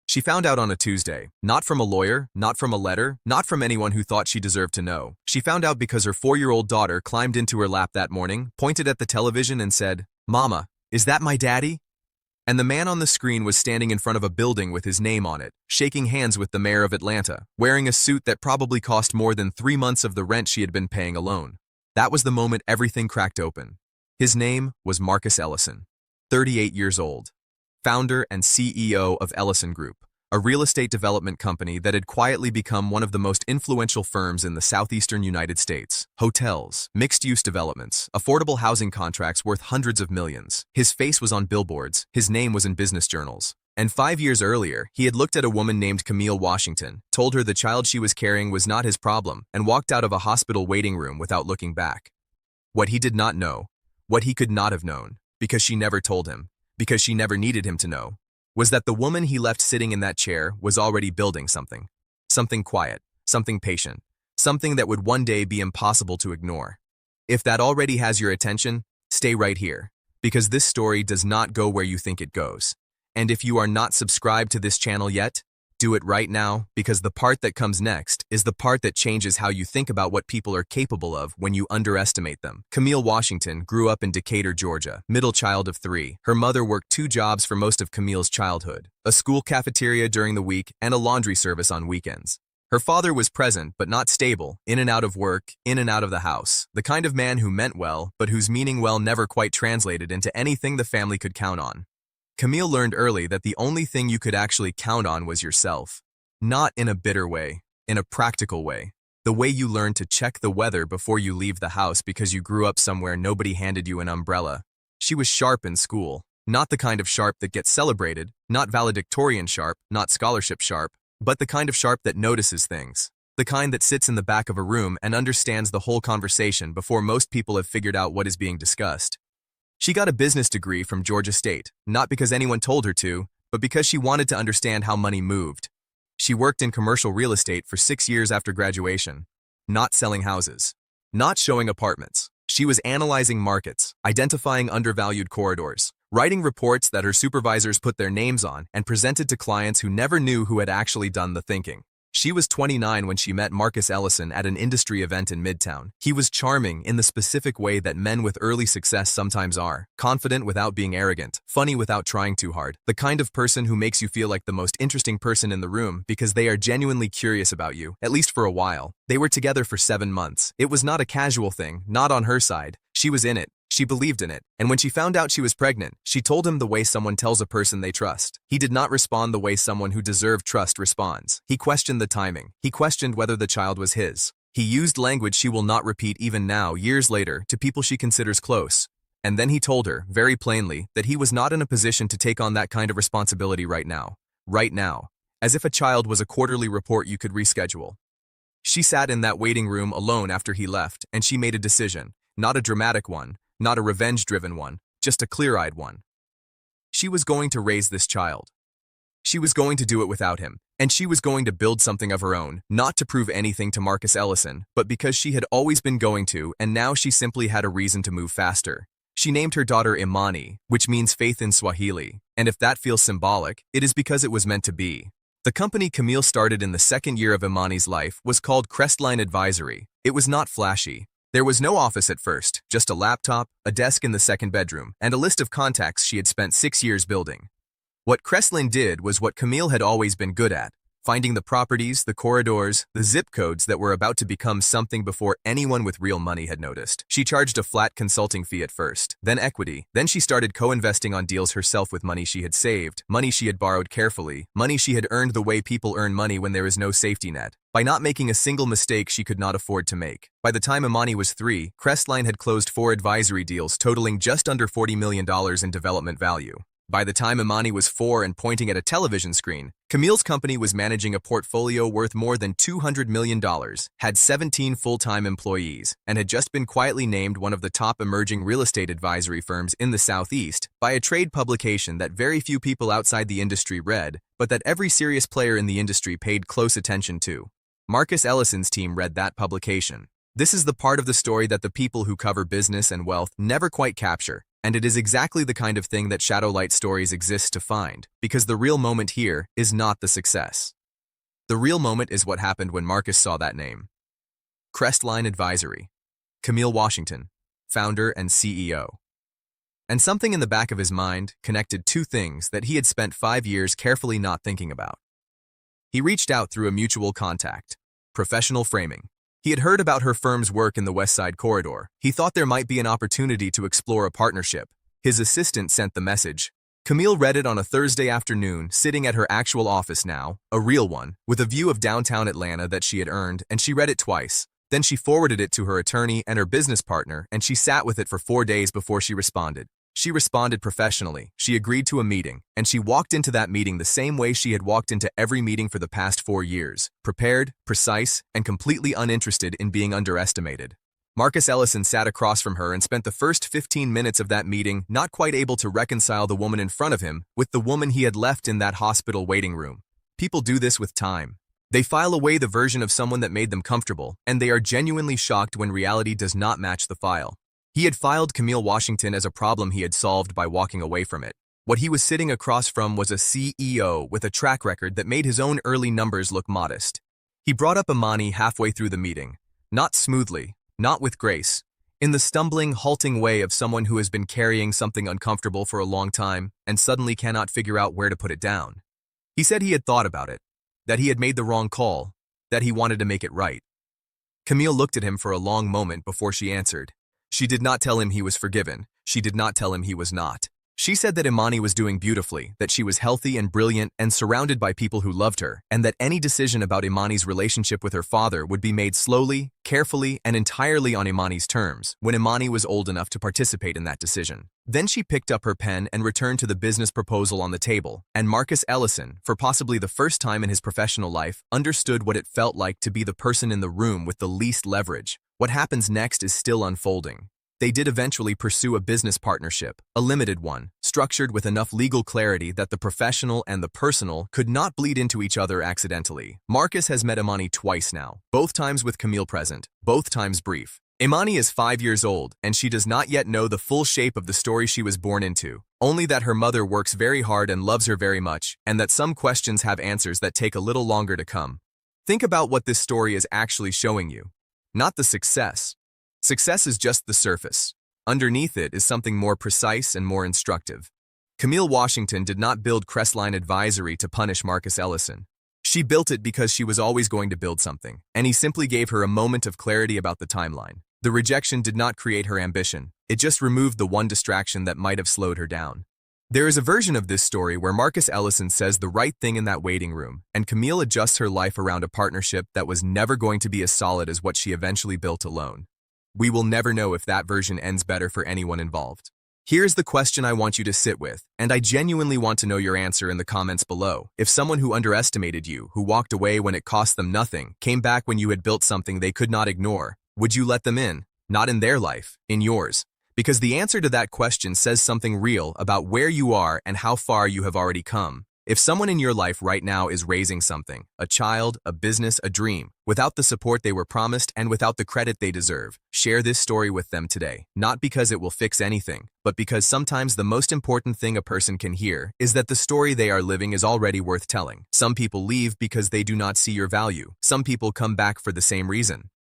She found out on a Tuesday, not from a lawyer, not from a letter, not from anyone who thought she deserved to know. She found out because her 4-year-old daughter climbed into her lap that morning, pointed at the television and said, "Mama, is that my daddy?" And the man on the screen was standing in front of a building with his name on it, shaking hands with the mayor of Atlanta, wearing a suit that probably cost more than 3 months of the rent she had been paying alone. That was the moment everything cracked open. His name was Marcus Ellison, 38 years old, founder and CEO of Ellison Group, a real estate development company that had quietly become one of the most influential firms in the southeastern United States. Hotels, mixed-use developments, affordable housing contracts worth hundreds of millions. His face was on billboards, his name was in business journals. And 5 years earlier, he had looked at a woman named Camille Washington, told her the child she was carrying was not his problem, and walked out of a hospital waiting room without looking back. What he did not know, what he could not have known, because she never told him, because she never needed him to know, was that the woman he left sitting in that chair was already building something. Something quiet, something patient, something that would one day be impossible to ignore. If that already has your attention, stay right here, because this story does not go where you think it goes. And if you are not subscribed to this channel yet, do it right now, because the part that comes next is the part that changes how you think about what people are capable of when you underestimate them. Camille Washington grew up in Decatur, Georgia, middle child of 3. Her mother worked 2 jobs for most of Camille's childhood, a school cafeteria during the week and a laundry service on weekends. Her father was present but not stable, in and out of work, in and out of the house, the kind of man who meant well but whose meaning well never quite translated into anything the family could count on. Camille learned early that the only thing you could actually count on was yourself. Not in a bitter way, in a practical way. The way you learn to check the weather before you leave the house because you grew up somewhere nobody handed you an umbrella. She was sharp in school, not the kind of sharp that gets celebrated, not valedictorian sharp, not scholarship sharp, but the kind of sharp that notices things. The kind that sits in the back of a room and understands the whole conversation before most people have figured out what is being discussed. She got a business degree from Georgia State, not because anyone told her to, but because she wanted to understand how money moved. She worked in commercial real estate for 6 years after graduation, not selling houses, not showing apartments. She was analyzing markets, identifying undervalued corridors, writing reports that her supervisors put their names on and presented to clients who never knew who had actually done the thinking. She was 29 when she met Marcus Ellison at an industry event in Midtown. He was charming in the specific way that men with early success sometimes are, confident without being arrogant, funny without trying too hard, the kind of person who makes you feel like the most interesting person in the room because they are genuinely curious about you, at least for a while. They were together for 7 months. It was not a casual thing, not on her side. She was in it. She believed in it, and when she found out she was pregnant, she told him the way someone tells a person they trust. He did not respond the way someone who deserved trust responds. He questioned the timing. He questioned whether the child was his. He used language she will not repeat even now, years later, to people she considers close. And then he told her, very plainly, that he was not in a position to take on that kind of responsibility right now. Right now. As if a child was a quarterly report you could reschedule. She sat in that waiting room alone after he left, and she made a decision. Not a dramatic one. Not a revenge-driven one, just a clear-eyed one. She was going to raise this child. She was going to do it without him, and she was going to build something of her own, not to prove anything to Marcus Ellison, but because she had always been going to, and now she simply had a reason to move faster. She named her daughter Imani, which means faith in Swahili, and if that feels symbolic, it is because it was meant to be. The company Camille started in the 2nd year of Imani's life was called Crestline Advisory. It was not flashy. There was no office at first, just a laptop, a desk in the 2nd bedroom, and a list of contacts she had spent 6 years building. What Crestline did was what Camille had always been good at, finding the properties, the corridors, the zip codes that were about to become something before anyone with real money had noticed. She charged a flat consulting fee at first, then equity, then she started co-investing on deals herself with money she had saved, money she had borrowed carefully, money she had earned the way people earn money when there is no safety net, by not making a single mistake she could not afford to make. By the time Imani was 3, Crestline had closed 4 advisory deals totaling just under $40 million in development value. By the time Imani was 4 and pointing at a television screen, Camille's company was managing a portfolio worth more than $200 million, had 17 full-time employees, and had just been quietly named one of the top emerging real estate advisory firms in the Southeast by a trade publication that very few people outside the industry read, but that every serious player in the industry paid close attention to. Marcus Ellison's team read that publication. This is the part of the story that the people who cover business and wealth never quite capture. And it is exactly the kind of thing that Shadowlight stories exist to find, because the real moment here is not the success. The real moment is what happened when Marcus saw that name. Crestline Advisory. Camille Washington, founder and CEO. And something in the back of his mind connected two things that he had spent 5 years carefully not thinking about. He reached out through a mutual contact, Professional Framing. He had heard about her firm's work in the West Side corridor. He thought there might be an opportunity to explore a partnership. His assistant sent the message. Camille read it on a Thursday afternoon, sitting at her actual office now, a real one, with a view of downtown Atlanta that she had earned, and she read it twice. Then she forwarded it to her attorney and her business partner, and she sat with it for 4 days before she responded. She responded professionally. She agreed to a meeting, and she walked into that meeting the same way she had walked into every meeting for the past 4 years, prepared, precise, and completely uninterested in being underestimated. Marcus Ellison sat across from her and spent the first 15 minutes of that meeting not quite able to reconcile the woman in front of him with the woman he had left in that hospital waiting room. People do this with time. They file away the version of someone that made them comfortable, and they are genuinely shocked when reality does not match the file. He had filed Camille Washington as a problem he had solved by walking away from it. What he was sitting across from was a CEO with a track record that made his own early numbers look modest. He brought up Imani halfway through the meeting, not smoothly, not with grace, in the stumbling, halting way of someone who has been carrying something uncomfortable for a long time and suddenly cannot figure out where to put it down. He said he had thought about it, that he had made the wrong call, that he wanted to make it right. Camille looked at him for a long moment before she answered. She did not tell him he was forgiven. She did not tell him he was not. She said that Imani was doing beautifully, that she was healthy and brilliant and surrounded by people who loved her, and that any decision about Imani's relationship with her father would be made slowly, carefully, and entirely on Imani's terms, when Imani was old enough to participate in that decision. Then she picked up her pen and returned to the business proposal on the table, and Marcus Ellison, for possibly the first time in his professional life, understood what it felt like to be the person in the room with the least leverage. What happens next is still unfolding. They did eventually pursue a business partnership, a limited one, structured with enough legal clarity that the professional and the personal could not bleed into each other accidentally. Marcus has met Imani twice now, both times with Camille present, both times brief. Imani is 5 years old, and she does not yet know the full shape of the story she was born into, only that her mother works very hard and loves her very much, and that some questions have answers that take a little longer to come. Think about what this story is actually showing you. Not the success. Success is just the surface. Underneath it is something more precise and more instructive. Camille Washington did not build Crestline Advisory to punish Marcus Ellison. She built it because she was always going to build something, and he simply gave her a moment of clarity about the timeline. The rejection did not create her ambition. It just removed the one distraction that might have slowed her down. There is a version of this story where Marcus Ellison says the right thing in that waiting room, and Camille adjusts her life around a partnership that was never going to be as solid as what she eventually built alone. We will never know if that version ends better for anyone involved. Here's the question I want you to sit with, and I genuinely want to know your answer in the comments below. If someone who underestimated you, who walked away when it cost them nothing, came back when you had built something they could not ignore, would you let them in? Not in their life, in yours. Because the answer to that question says something real about where you are and how far you have already come. If someone in your life right now is raising something, a child, a business, a dream, without the support they were promised and without the credit they deserve, share this story with them today. Not because it will fix anything, but because sometimes the most important thing a person can hear is that the story they are living is already worth telling. Some people leave because they do not see your value. Some people come back for the same reason.